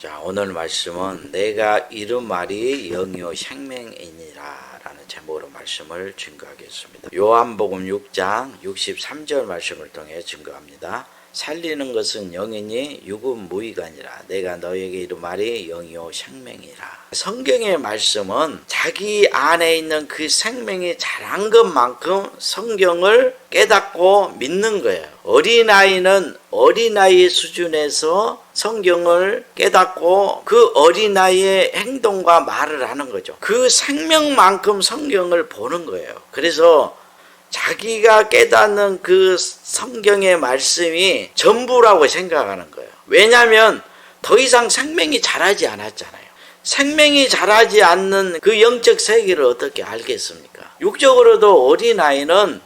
자, 오늘 말씀은 내가 이른 말이 영이요 생명이니라 라는 제목으로 말씀을 증거하겠습니다. 요한복음 6장 63절 말씀을 통해 증거합니다. 살리는 것은 영이니 육은 무의가니라. 내가 너에게 이른 말이 영이요 생명이라. 성경의 말씀은 자기 안에 있는 그 생명이 자란 것만큼 성경을 깨닫고 믿는 거예요. 어린아이는 어린아이 수준에서 성경을 깨닫고 그 어린아이의 행동과 말을 하는 거죠. 그 생명만큼 성경을 보는 거예요. 그래서 자기가 깨닫는 그 성경의 말씀이 전부라고 생각하는 거예요. 왜냐하면 더 이상 생명이 자라지 않았잖아요. 생명이 자라지 않는 그 영적 세계를 어떻게 알겠습니까? 육적으로도 어린아이는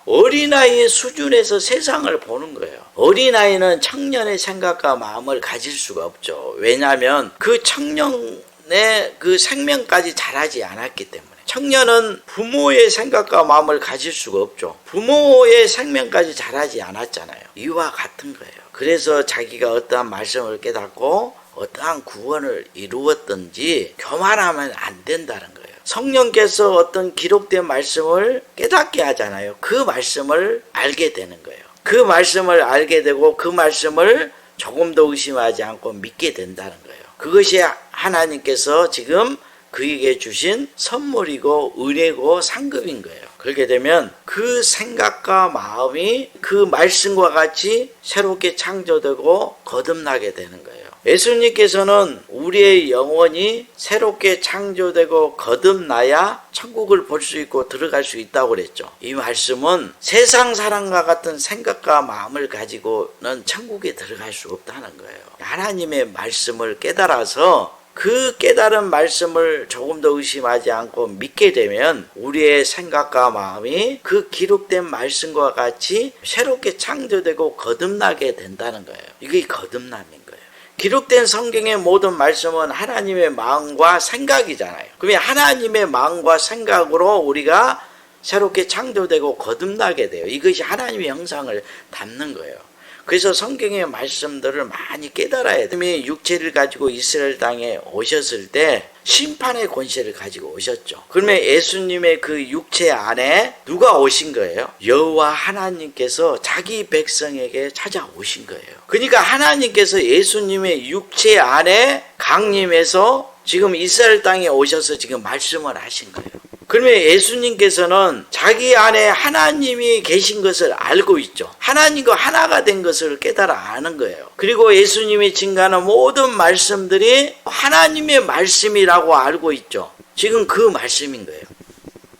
어린아이의 수준에서 세상을 보는 거예요. 어린아이는 청년의 생각과 마음을 가질 수가 없죠. 왜냐하면 그 청년의 그 생명까지 자라지 않았기 때문에. 청년은 부모의 생각과 마음을 가질 수가 없죠. 부모의 생명까지 자라지 않았잖아요. 이와 같은 거예요. 그래서 자기가 어떠한 말씀을 깨닫고 어떠한 구원을 이루었든지 교만하면 안 된다는 거예요. 성령께서 어떤 기록된 말씀을 깨닫게 하잖아요. 그 말씀을 알게 되는 거예요. 그 말씀을 알게 되고 그 말씀을 조금도 의심하지 않고 믿게 된다는 거예요. 그것이 하나님께서 지금 그에게 주신 선물이고 은혜고 상급인 거예요. 그렇게 되면 그 생각과 마음이 그 말씀과 같이 새롭게 창조되고 거듭나게 되는 거예요. 예수님께서는 우리의 영혼이 새롭게 창조되고 거듭나야 천국을 볼 수 있고 들어갈 수 있다고 그랬죠. 이 말씀은 세상 사람과 같은 생각과 마음을 가지고는 천국에 들어갈 수 없다는 거예요. 하나님의 말씀을 깨달아서 그 깨달은 말씀을 조금도 의심하지 않고 믿게 되면 우리의 생각과 마음이 그 기록된 말씀과 같이 새롭게 창조되고 거듭나게 된다는 거예요. 이게 거듭남인 거예요. 기록된 성경의 모든 말씀은 하나님의 마음과 생각이잖아요. 그러면 하나님의 마음과 생각으로 우리가 새롭게 창조되고 거듭나게 돼요. 이것이 하나님의 형상을 담는 거예요. 그래서 성경의 말씀들을 많이 깨달아야 돼요. 육체를 가지고 이스라엘 땅에 오셨을 때 심판의 권세를 가지고 오셨죠. 그러면 예수님의 그 육체 안에 누가 오신 거예요? 여호와 하나님께서 자기 백성에게 찾아오신 거예요. 그러니까 하나님께서 예수님의 육체 안에 강림해서 지금 이스라엘 땅에 오셔서 지금 말씀을 하신 거예요. 그러면 예수님께서는 자기 안에 하나님이 계신 것을 알고 있죠. 하나님과 하나가 된 것을 깨달아 아는 거예요. 그리고 예수님이 증거하는 모든 말씀들이 하나님의 말씀이라고 알고 있죠. 지금 그 말씀인 거예요.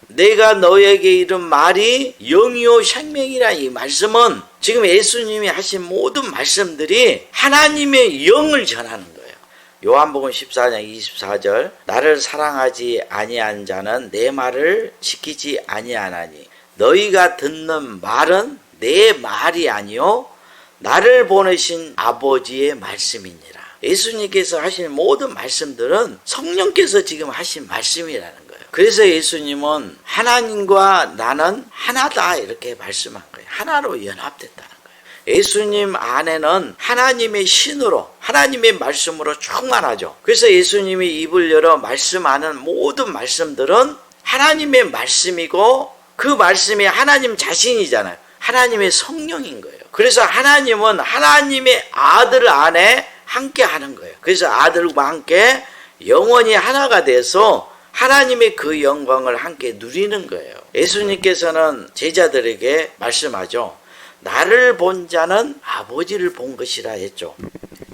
내가 너에게 이른 말이 영이요 생명이라. 이 말씀은 지금 예수님이 하신 모든 말씀들이 하나님의 영을 전하는 거예요. 요한복음 14장 24절 나를 사랑하지 아니한 자는 내 말을 지키지 아니하나니 너희가 듣는 말은 내 말이 아니요 나를 보내신 아버지의 말씀이니라. 예수님께서 하신 모든 말씀들은 성령께서 지금 하신 말씀이라는 거예요. 그래서 예수님은 하나님과 나는 하나다 이렇게 말씀한 거예요. 하나로 연합됐다. 예수님 안에는 하나님의 신으로 하나님의 말씀으로 충만하죠. 그래서 예수님이 입을 열어 말씀하는 모든 말씀들은 하나님의 말씀이고 그 말씀이 하나님 자신이잖아요. 하나님의 성령인 거예요. 그래서 하나님은 하나님의 아들 안에 함께 하는 거예요. 그래서 아들과 함께 영원히 하나가 돼서 하나님의 그 영광을 함께 누리는 거예요. 예수님께서는 제자들에게 말씀하죠. 나를 본 자는 아버지를 본 것이라 했죠.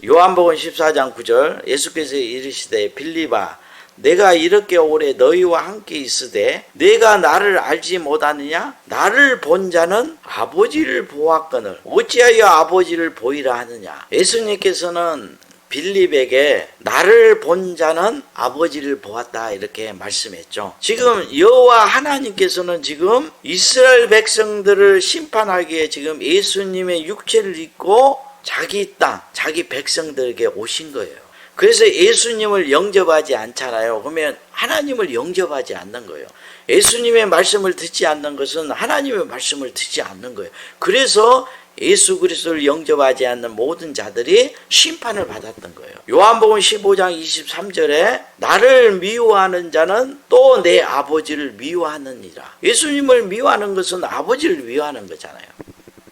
요한복음 14장 9절 예수께서 이르시되 빌립아 내가 이렇게 오래 너희와 함께 있으되 내가 나를 알지 못하느냐? 나를 본 자는 아버지를 보았거늘 어찌하여 아버지를 보이라 하느냐? 예수님께서는 빌립에게 나를 본 자는 아버지를 보았다 이렇게 말씀했죠. 지금 여호와 하나님께서는 지금 이스라엘 백성들을 심판하기에 지금 예수님의 육체를 입고 자기 땅, 자기 백성들에게 오신 거예요. 그래서 예수님을 영접하지 않잖아요. 그러면 하나님을 영접하지 않는 거예요. 예수님의 말씀을 듣지 않는 것은 하나님의 말씀을 듣지 않는 거예요. 그래서 예수 그리스도를 영접하지 않는 모든 자들이 심판을 받았던 거예요. 요한복음 15장 23절에 나를 미워하는 자는 또 내 아버지를 미워하느니라. 예수님을 미워하는 것은 아버지를 미워하는 거잖아요.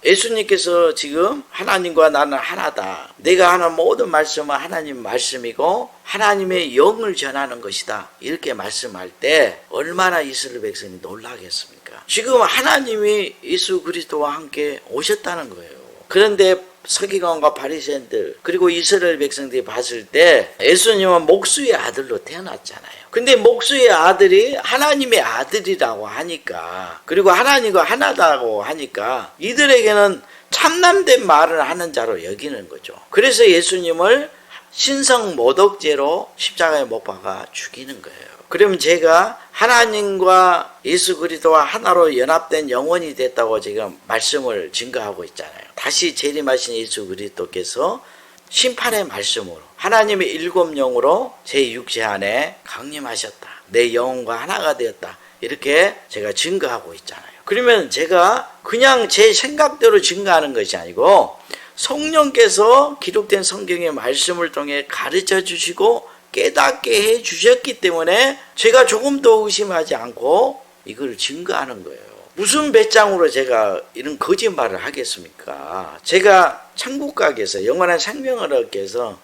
예수님께서 지금 하나님과 나는 하나다. 내가 하는 모든 말씀은 하나님 말씀이고 하나님의 영을 전하는 것이다. 이렇게 말씀할 때 얼마나 이스라엘 백성이 놀라겠습니까? 지금 하나님이 예수 그리스도와 함께 오셨다는 거예요. 그런데 서기관과 바리새인들 그리고 이스라엘 백성들이 봤을 때 예수님은 목수의 아들로 태어났잖아요. 근데 목수의 아들이 하나님의 아들이라고 하니까 그리고 하나님과 하나다고 하니까 이들에게는 참남된 말을 하는 자로 여기는 거죠. 그래서 예수님을 신성 모독죄로 십자가에 못 박아 죽이는 거예요. 그러면 제가 하나님과 예수 그리스도와 하나로 연합된 영혼이 됐다고 지금 말씀을 증거하고 있잖아요. 다시 재림하신 예수 그리스도께서 심판의 말씀으로 하나님의 일곱 영으로 제 육체 안에 강림하셨다. 내 영혼과 하나가 되었다. 이렇게 제가 증거하고 있잖아요. 그러면 제가 그냥 제 생각대로 증거하는 것이 아니고 성령께서 기록된 성경의 말씀을 통해 가르쳐 주시고 깨닫게 해 주셨기 때문에 제가 조금도 의심하지 않고 이걸 증거하는 거예요. 무슨 배짱으로 제가 이런 거짓말을 하겠습니까? 제가 천국 가기 위해서 영원한 생명을 얻기 위해서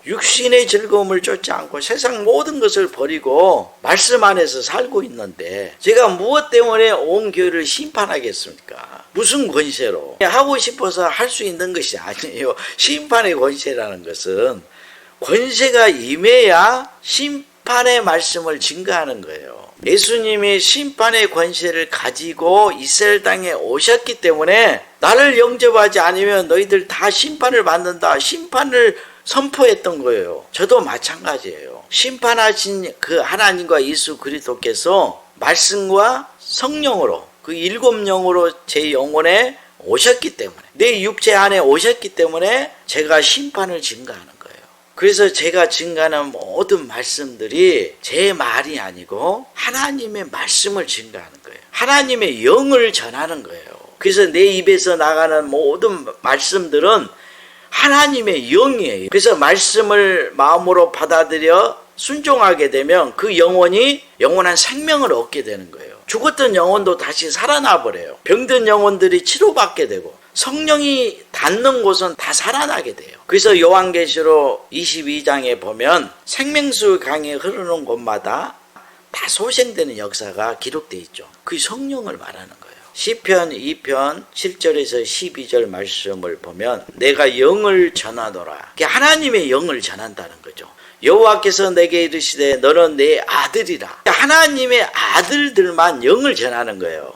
육신의 즐거움을 쫓지 않고 세상 모든 것을 버리고 말씀 안에서 살고 있는데 제가 무엇 때문에 온 교회를 심판하겠습니까? 무슨 권세로? 하고 싶어서 할 수 있는 것이 아니에요. 심판의 권세라는 것은 권세가 임해야 심판의 말씀을 증거하는 거예요. 예수님이 심판의 권세를 가지고 이스라엘 땅에 오셨기 때문에 나를 영접하지 않으면 너희들 다 심판을 받는다. 심판을 선포했던 거예요. 저도 마찬가지예요. 심판하신 그 하나님과 예수 그리스도께서 말씀과 성령으로 그 일곱 영으로 제 영혼에 오셨기 때문에 내 육체 안에 오셨기 때문에 제가 심판을 증거하는 거예요. 그래서 제가 증거하는 모든 말씀들이 제 말이 아니고 하나님의 말씀을 증거하는 거예요. 하나님의 영을 전하는 거예요. 그래서 내 입에서 나가는 모든 말씀들은 하나님의 영이에요. 그래서 말씀을 마음으로 받아들여 순종하게 되면 그 영혼이 영원한 생명을 얻게 되는 거예요. 죽었던 영혼도 다시 살아나 버려요. 병든 영혼들이 치료받게 되고 성령이 닿는 곳은 다 살아나게 돼요. 그래서 요한계시록 22장에 보면 생명수 강이 흐르는 곳마다 다 소생되는 역사가 기록되어 있죠. 그 성령을 말하는 거예요. 시편 2편 7절에서 12절 말씀을 보면 내가 영을 전하노라. 하나님의 영을 전한다는 거죠. 여호와께서 내게 이르시되 너는 내 아들이라. 하나님의 아들들만 영을 전하는 거예요.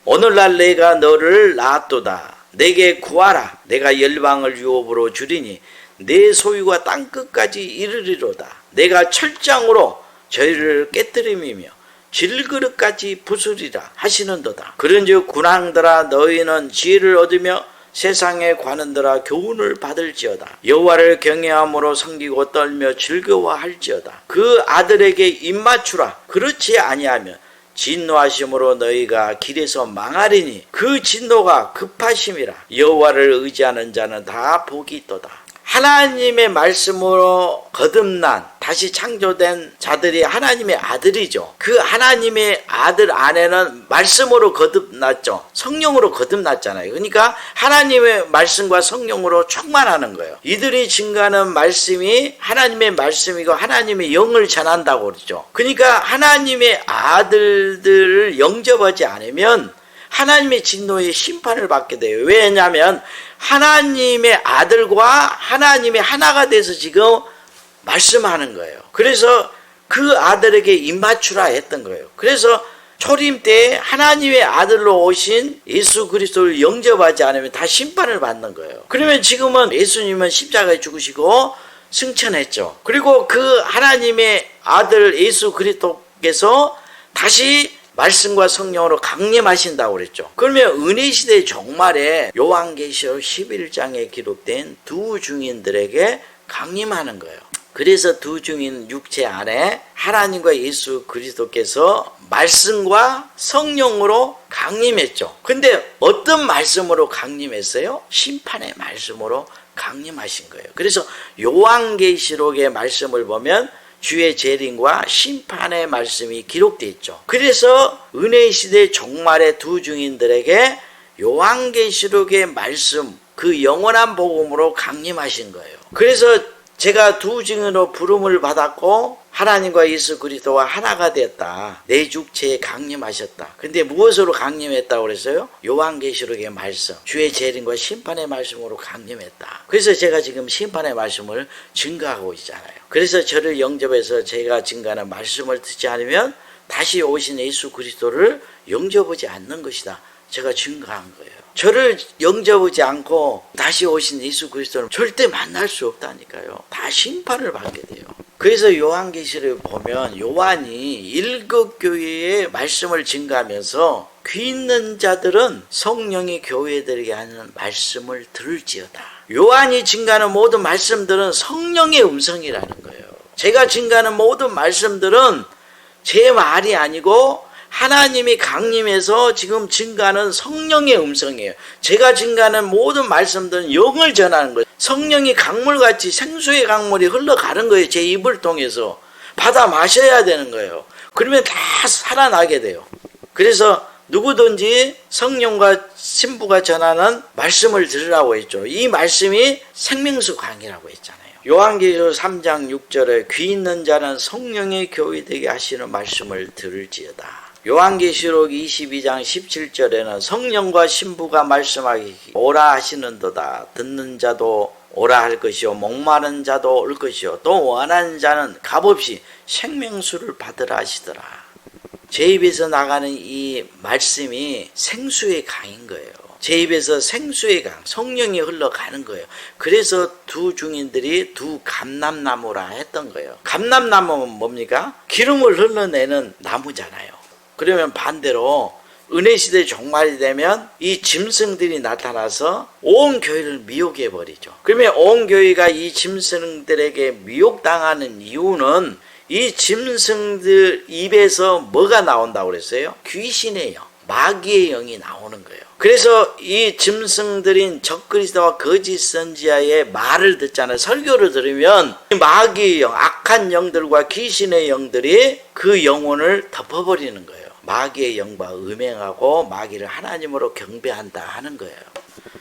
오늘날 내가 너를 낳았도다. 내게 구하라. 내가 열방을 유업으로 주리니 내 소유가 땅끝까지 이르리로다. 내가 철장으로 저희를 깨뜨림이며 질그릇까지 부수리라 하시는도다. 그런즉 군왕들아 너희는 지혜를 얻으며 세상의 관원들아 교훈을 받을지어다. 여호와를 경외함으로 섬기고 떨며 즐거워할지어다. 그 아들에게 입맞추라. 그렇지 아니하면 진노하심으로 너희가 길에서 망하리니 그 진노가 급하심이라. 여호와를 의지하는 자는 다 복이 있도다. 하나님의 말씀으로 거듭난 다시 창조된 자들이 하나님의 아들이죠. 그 하나님의 아들 안에는 말씀으로 거듭났죠. 성령으로 거듭났잖아요. 그러니까 하나님의 말씀과 성령으로 충만하는 거예요. 이들이 증거하는 말씀이 하나님의 말씀이고 하나님의 영을 전한다고 그러죠. 그러니까 하나님의 아들들을 영접하지 않으면 하나님의 진노의 심판을 받게 돼요. 왜냐하면 하나님의 아들과 하나님의 하나가 돼서 지금 말씀하는 거예요. 그래서 그 아들에게 입맞추라 했던 거예요. 그래서 초림 때 하나님의 아들로 오신 예수 그리스도를 영접하지 않으면 다 심판을 받는 거예요. 그러면 지금은 예수님은 십자가에 죽으시고 승천했죠. 그리고 그 하나님의 아들 예수 그리스도께서 다시 말씀과 성령으로 강림하신다고 그랬죠. 그러면 은혜시대 종말에 요한계시록 11장에 기록된 두 증인들에게 강림하는 거예요. 그래서 두 중인 육체 안에 하나님과 예수 그리스도께서 말씀과 성령으로 강림했죠. 근데 어떤 말씀으로 강림했어요? 심판의 말씀으로 강림하신 거예요. 그래서 요한계시록의 말씀을 보면 주의 재림과 심판의 말씀이 기록되어 있죠. 그래서 은혜의 시대 종말의 두 증인들에게 요한계시록의 말씀, 그 영원한 복음으로 강림하신 거예요. 그래서 제가 두 증인으로 부름을 받았고 하나님과 예수 그리스도와 하나가 됐다. 내 육체에 강림하셨다. 근데 무엇으로 강림했다고 그랬어요? 요한계시록의 말씀, 주의 재림과 심판의 말씀으로 강림했다. 그래서 제가 지금 심판의 말씀을 증거하고 있잖아요. 그래서 저를 영접해서 제가 증거하는 말씀을 듣지 않으면 다시 오신 예수 그리스도를 영접하지 않는 것이다. 제가 증거한 거예요. 저를 영접하지 않고 다시 오신 예수 그리스도는 절대 만날 수 없다니까요. 다 심판을 받게 돼요. 그래서 요한계시를 보면 요한이 일곱 교회의 말씀을 증거하면서 귀 있는 자들은 성령이 교회들에게 하는 말씀을 들을지어다. 요한이 증거하는 모든 말씀들은 성령의 음성이라는 거예요. 제가 증거하는 모든 말씀들은 제 말이 아니고 하나님이 강림해서 지금 증거하는 성령의 음성이에요. 제가 증거하는 모든 말씀들은 영을 전하는 거예요. 성령이 강물같이 생수의 강물이 흘러가는 거예요. 제 입을 통해서 받아 마셔야 되는 거예요. 그러면 다 살아나게 돼요. 그래서 누구든지 성령과 신부가 전하는 말씀을 들으라고 했죠. 이 말씀이 생명수 강이라고 했잖아요. 요한계시록 3장 6절에 귀 있는 자는 성령의 교회되게 하시는 말씀을 들을지어다. 요한계시록 22장 17절에는 성령과 신부가 말씀하기 오라 하시는도다. 듣는 자도 오라 할 것이요 목마른 자도 올 것이요 또 원하는 자는 값없이 생명수를 받으라 하시더라. 제 입에서 나가는 이 말씀이 생수의 강인 거예요. 제 입에서 생수의 강, 성령이 흘러가는 거예요. 그래서 두 중인들이 두 감람나무라 했던 거예요. 감람나무는 뭡니까? 기름을 흘러내는 나무잖아요. 그러면 반대로 은혜시대 종말이 되면 이 짐승들이 나타나서 온 교회를 미혹해버리죠. 그러면 온 교회가 이 짐승들에게 미혹당하는 이유는 이 짐승들 입에서 뭐가 나온다고 그랬어요? 귀신의 영, 마귀의 영이 나오는 거예요. 그래서 이 짐승들인 적그리스도와 거짓 선지자의 말을 듣잖아요. 설교를 들으면 마귀의 영, 악한 영들과 귀신의 영들이 그 영혼을 덮어버리는 거예요. 마귀의 영과 음행하고 마귀를 하나님으로 경배한다 하는 거예요.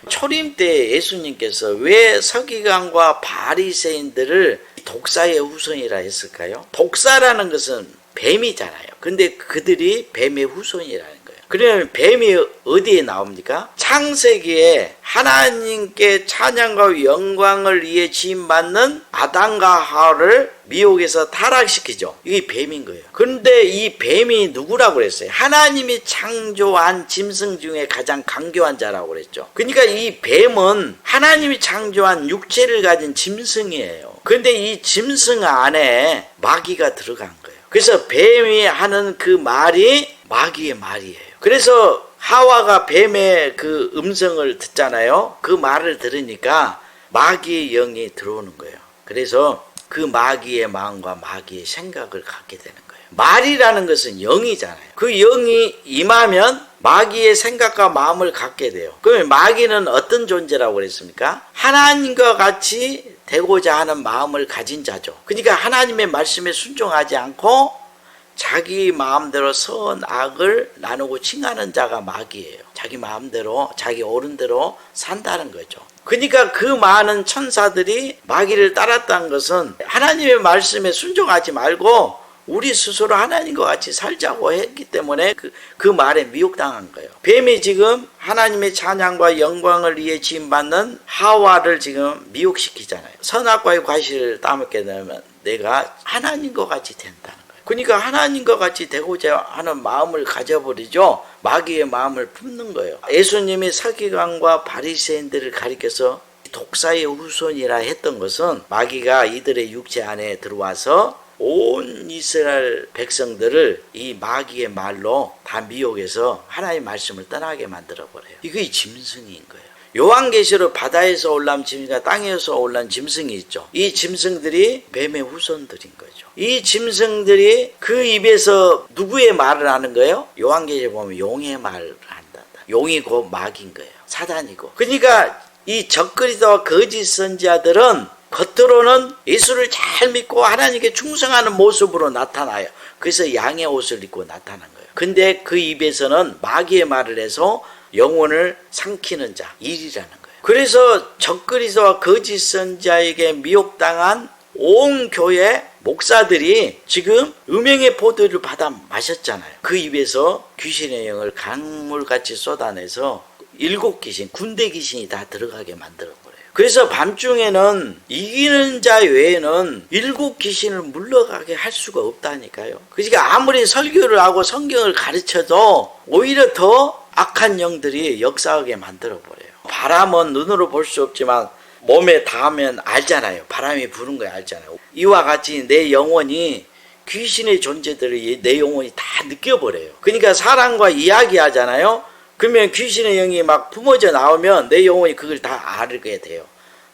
초림 때 예수님께서 왜 서기관과 바리새인들을 독사의 후손이라 했을까요? 독사라는 것은 뱀이잖아요. 근데 그들이 뱀의 후손이라는 거예요. 그러면 뱀이 어디에 나옵니까? 창세기에 하나님께 찬양과 영광을 위해 지음받는 아담과 하와를 미혹에서 타락시키죠. 이게 뱀인 거예요. 그런데 이 뱀이 누구라고 그랬어요? 하나님이 창조한 짐승 중에 가장 강교한 자라고 그랬죠. 그러니까 이 뱀은 하나님이 창조한 육체를 가진 짐승이에요. 그런데 이 짐승 안에 마귀가 들어간 거예요. 그래서 뱀이 하는 그 말이 마귀의 말이에요. 그래서 하와가 뱀의 그 음성을 듣잖아요. 그 말을 들으니까 마귀의 영이 들어오는 거예요. 그래서 그 마귀의 마음과 마귀의 생각을 갖게 되는 거예요. 말이라는 것은 영이잖아요. 그 영이 임하면 마귀의 생각과 마음을 갖게 돼요. 그러면 마귀는 어떤 존재라고 그랬습니까? 하나님과 같이 되고자 하는 마음을 가진 자죠. 그러니까 하나님의 말씀에 순종하지 않고 자기 마음대로 선악을 나누고 칭하는 자가 마귀예요. 자기 마음대로 자기 옳은 대로 산다는 거죠. 그러니까 그 많은 천사들이 마귀를 따랐다는 것은 하나님의 말씀에 순종하지 말고 우리 스스로 하나님과 같이 살자고 했기 때문에 그 말에 미혹당한 거예요. 뱀이 지금 하나님의 찬양과 영광을 위해 지음받는 하와를 지금 미혹시키잖아요. 선악과의 과실을 따먹게 되면 내가 하나님과 같이 된다는 거예요. 그러니까 하나님과 같이 되고자 하는 마음을 가져버리죠. 마귀의 마음을 품는 거예요. 예수님이 서기관과 바리새인들을 가리켜서 독사의 후손이라 했던 것은 마귀가 이들의 육체 안에 들어와서 온 이스라엘 백성들을 이 마귀의 말로 다 미혹해서 하나님의 말씀을 떠나게 만들어버려요. 이게 짐승인 거예요. 요한계시록 바다에서 올라온 짐승과 땅에서 올라온 짐승이 있죠. 이 짐승들이 뱀의 후손들인 거죠. 이 짐승들이 그 입에서 누구의 말을 하는 거예요? 요한계시록 보면 용의 말을 한다. 용이 곧 마귀인 거예요. 사단이고. 그러니까 이 적그리스도와 거짓 선지자들은 겉으로는 예수를 잘 믿고 하나님께 충성하는 모습으로 나타나요. 그래서 양의 옷을 입고 나타난 거예요. 근데 그 입에서는 마귀의 말을 해서 영혼을 삼키는 자, 일이라는 거예요. 그래서 적그리스도와 거짓 선지자에게 미혹당한 온 교회 목사들이 지금 음행의 포도를 받아 마셨잖아요. 그 입에서 귀신의 영을 강물같이 쏟아내서 7귀신, 군대 귀신이 다 들어가게 만들어버려요. 그래서 밤중에는 이기는 자 외에는 7귀신을 물러가게 할 수가 없다니까요. 그러니까 아무리 설교를 하고 성경을 가르쳐도 오히려 더 악한 영들이 역사하게 만들어버려요. 바람은 눈으로 볼 수 없지만 몸에 닿으면 알잖아요. 바람이 부는 거 알잖아요. 이와 같이 내 영혼이 귀신의 존재들을 내 영혼이 다 느껴버려요. 그러니까 사람과 이야기하잖아요. 그러면 귀신의 영이 막 품어져 나오면 내 영혼이 그걸 다 알게 돼요.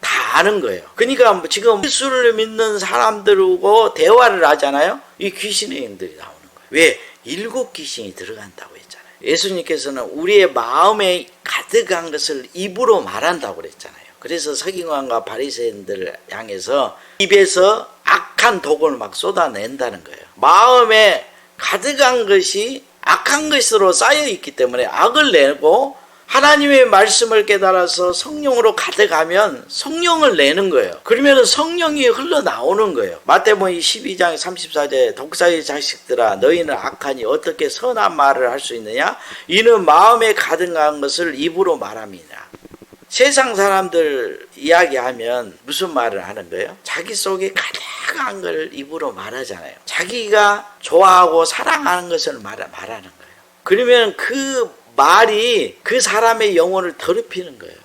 다 아는 거예요. 그러니까 지금 예수를 믿는 사람들하고 대화를 하잖아요. 이 귀신의 영들이 나오는 거예요. 왜? 7귀신이 들어간다고 했잖아요. 예수님께서는 우리의 마음에 가득한 것을 입으로 말한다고 그랬잖아요. 그래서 서기관과 바리새인들을 향해서 입에서 악한 독을 막 쏟아낸다는 거예요. 마음에 가득한 것이 악한 것으로 쌓여 있기 때문에 악을 내고 하나님의 말씀을 깨달아서 성령으로 가득하면 성령을 내는 거예요. 그러면 성령이 흘러나오는 거예요. 마태복음 12장 34절에 독사의 자식들아 너희는 악하니 어떻게 선한 말을 할 수 있느냐? 이는 마음에 가득한 것을 입으로 말함이냐. 세상 사람들 이야기하면 무슨 말을 하는 거예요? 자기 속에 가득한 걸 입으로 말하잖아요. 자기가 좋아하고 사랑하는 것을 말하는 거예요. 그러면 그 말이 그 사람의 영혼을 더럽히는 거예요.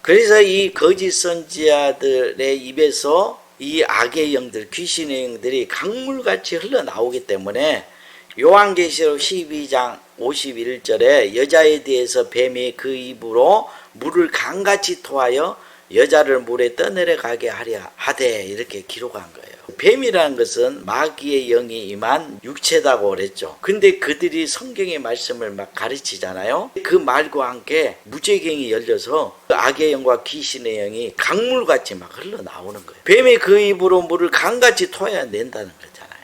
그래서 이 거짓 선지자들의 입에서 이 악의 영들, 귀신의 영들이 강물같이 흘러나오기 때문에 요한계시록 12장 51절에 여자에 대해서 뱀이 그 입으로 물을 강같이 토하여 여자를 물에 떠내려가게 하려 하되 이렇게 기록한 거예요. 뱀이라는 것은 마귀의 영이 임한 육체다고 그랬죠. 근데 그들이 성경의 말씀을 막 가르치잖아요. 그 말과 함께 무죄경이 열려서 악의 영과 귀신의 영이 강물같이 막 흘러나오는 거예요. 뱀이 그 입으로 물을 강같이 토해낸다는 거잖아요.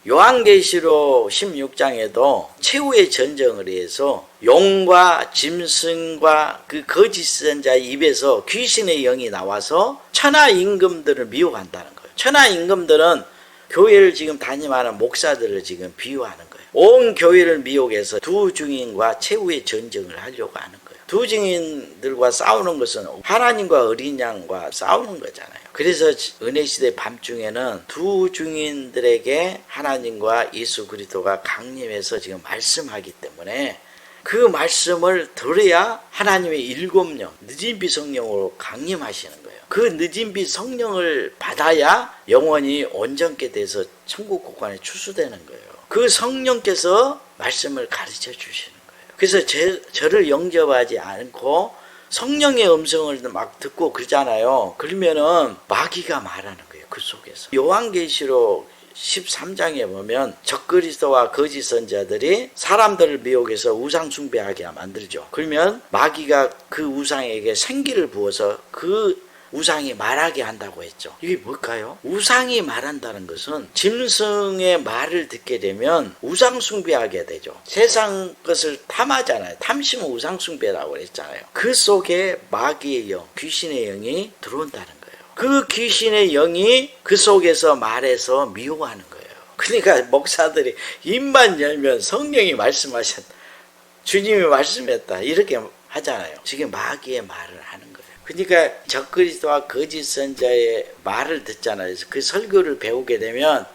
요한계시록 16장에도 최후의 전쟁을 위해서 용과 짐승과 그 거짓 선자의 입에서 귀신의 영이 나와서 천하 임금들을 미혹한다는 거예요. 천하 임금들은 교회를 지금 담임하는 목사들을 지금 비유하는 거예요. 온 교회를 미혹해서 두 증인과 최후의 전쟁을 하려고 하는 거예요. 두 증인들과 싸우는 것은 하나님과 어린 양과 싸우는 거잖아요. 그래서 은혜시대 밤중에는 두 증인들에게 하나님과 예수 그리스도가 강림해서 지금 말씀하기 때문에 그 말씀을 들어야 하나님의 7령 느진비 성령으로 강림하시는 거예요. 그 느진비 성령을 받아야 영원히 온전케 돼서 천국 국간에 추수되는 거예요. 그 성령께서 말씀을 가르쳐 주시는 거예요. 그래서 저를 영접하지 않고 성령의 음성을 막 듣고 그러잖아요. 그러면은 마귀가 말하는 거예요. 그 속에서. 요한계시록 13장에 보면 적그리스도와 거짓 선자들이 사람들을 미혹해서 우상 숭배하게 만들죠. 그러면 마귀가 그 우상에게 생기를 부어서 그 우상이 말하게 한다고 했죠. 이게 뭘까요? 우상이 말한다는 것은 짐승의 말을 듣게 되면 우상 숭배하게 되죠. 세상 것을 탐하잖아요. 탐심은 우상 숭배라고 했잖아요. 그 속에 마귀의 영, 귀신의 영이 들어온다는 거예요. 그 귀신의 영이 그 속에서 말해서 미혹하는 거예요. 그러니까 목사들이 입만 열면 성령이 말씀하셨다, 주님이 말씀했다 이렇게 하잖아요. 지금 마귀의 말을 하는 거예요. 그러니까 적그리스도와 거짓 선자의 말을 듣잖아요. 그 설교를 배우게 되면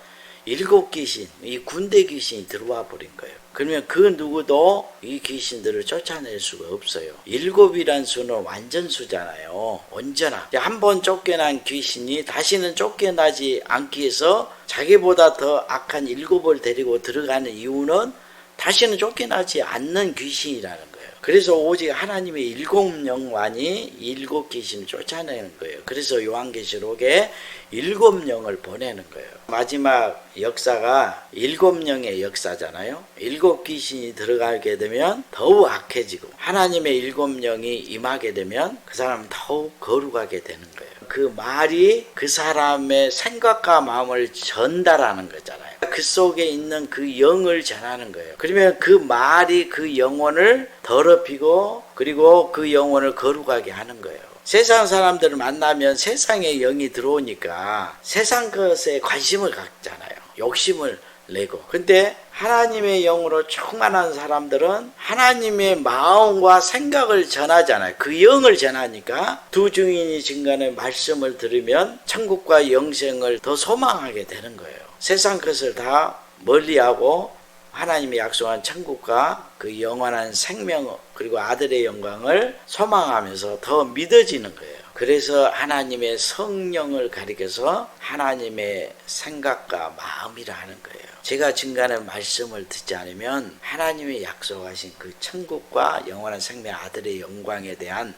7귀신, 이 군대 귀신이 들어와 버린 거예요. 그러면 그 누구도 이 귀신들을 쫓아낼 수가 없어요. 7이란 수는 완전수잖아요. 언제나 한 번 쫓겨난 귀신이 다시는 쫓겨나지 않기 위해서 자기보다 더 악한 7을 데리고 들어가는 이유는 다시는 쫓겨나지 않는 귀신이라는 거예요. 그래서 오직 하나님의 일곱 영만이 일곱 귀신을 쫓아내는 거예요. 그래서 요한계시록에 일곱 영을 보내는 거예요. 마지막 역사가 일곱 영의 역사잖아요. 일곱 귀신이 들어가게 되면 더욱 악해지고 하나님의 일곱 영이 임하게 되면 그 사람은 더욱 거룩하게 되는 거예요. 그 말이 그 사람의 생각과 마음을 전달하는 거잖아요. 그 속에 있는 그 영을 전하는 거예요. 그러면 그 말이 그 영혼을 더럽히고 그리고 그 영혼을 거룩하게 하는 거예요. 세상 사람들을 만나면 세상의 영이 들어오니까 세상 것에 관심을 갖잖아요. 욕심을 내고. 근데 하나님의 영으로 충만한 사람들은 하나님의 마음과 생각을 전하잖아요. 그 영을 전하니까 두 증인이 증거하는 말씀을 들으면 천국과 영생을 더 소망하게 되는 거예요. 세상 것을 다 멀리하고 하나님이 약속한 천국과 그 영원한 생명 그리고 아들의 영광을 소망하면서 더 믿어지는 거예요. 그래서 하나님의 성령을 가리켜서 하나님의 생각과 마음이라 하는 거예요. 제가 증거하는 말씀을 듣지 않으면 하나님의 약속하신 그 천국과 영원한 생명 아들의 영광에 대한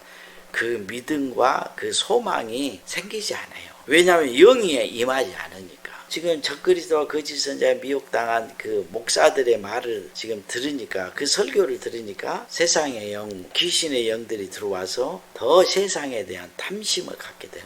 그 믿음과 그 소망이 생기지 않아요. 왜냐하면 영이 임하지 않으니까. 지금 적그리스도와 거짓 선자에 미혹당한 그 목사들의 말을 지금 들으니까 그 설교를 들으니까 세상의 영, 귀신의 영들이 들어와서 더 세상에 대한 탐심을 갖게 되는